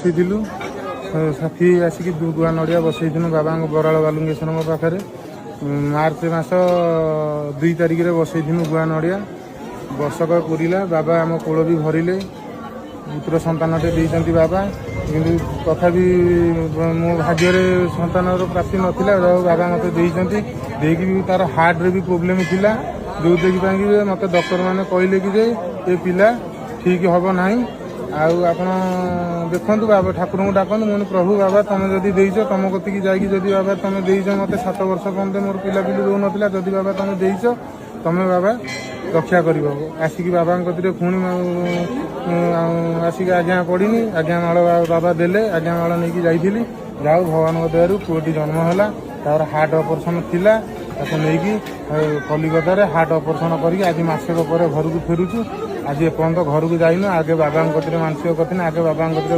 ବସେଇଥିଲୁ ସାଥୀ ଆସିକି ଗୁଆ ନଡ଼ିଆ ବସେଇଥିଲୁ ବାବାଙ୍କ ବରାଳ ବାଲୁଙ୍ଗେଶ୍ୱରଙ୍କ ପାଖରେ। ମାର୍ଚ୍ଚ ମାସ 2 ତାରିଖରେ ବସେଇଥିଲୁ ଗୁଆ ନଡ଼ିଆ। ବର୍ଷକ ପୁରିଲା, ବାବା ଆମ କୋଳ ବି ଭରିଲେ। ପୁତ୍ର ସନ୍ତାନଟେ ଦେଇଛନ୍ତି ବାବା, କିନ୍ତୁ ତଥାପି ମୋ ଭାଗ୍ୟରେ ସନ୍ତାନର ପ୍ରାପ୍ତି ନଥିଲା। ବାବା ମୋତେ ଦେଇଛନ୍ତି, ଦେଇକି ବି ତାର ହାର୍ଟରେ ବି ପ୍ରୋବ୍ଲେମ୍ ଥିଲା, ଯେଉଁଥିପାଇଁ ପାଇଁକି ମୋତେ ଡକ୍ଟରମାନେ କହିଲେ କି ଯେ ଏ ପିଲା ଠିକ୍ ହେବ ନାହିଁ। ଆଉ ଆପଣ ଦେଖନ୍ତୁ ବାବା, ଠାକୁରଙ୍କୁ ଡାକନ୍ତୁ। ମୁଁ ପ୍ରଭୁ ବାବା ତମେ ଯଦି ଦେଇଛ, ତମ କତିକି ଯାଇକି ଯଦି ବାବା ତମେ ଦେଇଛ, ମୋତେ 7 ବର୍ଷ ପର୍ଯ୍ୟନ୍ତ ମୋର ପିଲାପିଲି ରହୁନଥିଲା, ଯଦି ବାବା ତମେ ଦେଇଛ, ତମେ ବାବା ରକ୍ଷା କରିବ। ଆସିକି ବାବାଙ୍କ କତିରେ ପୁଣି ଆସିକି ଆଜ୍ଞା ପଡ଼ିନି, ଆଜ୍ଞା ମାଳ ବାବା ଦେଲେ, ଆଜ୍ଞା ମାଳ ନେଇକି ଯାଇଥିଲି। ଯାଉ ଭଗବାନଙ୍କ ଦୟାରୁ ପୁଅଟି ଜନ୍ମ ହେଲା। ତାର ହାର୍ଟ ଅପରେସନ୍ ଥିଲା, ତାକୁ ନେଇକି କଲିକତାରେ ହାର୍ଟ ଅପରେସନ୍ କରିକି ଆଜି ମାସକ ପରେ ଘରକୁ ଫେରୁଛୁ। ଆଜି ଏପର୍ଯ୍ୟନ୍ତ ଘରକୁ ଯାଇନୁ। ଆଗେ ବାବାଙ୍କ କତିରେ ମାନସିକ କରିଥିଲି, ଆଗେ ବାବାଙ୍କ କତିରେ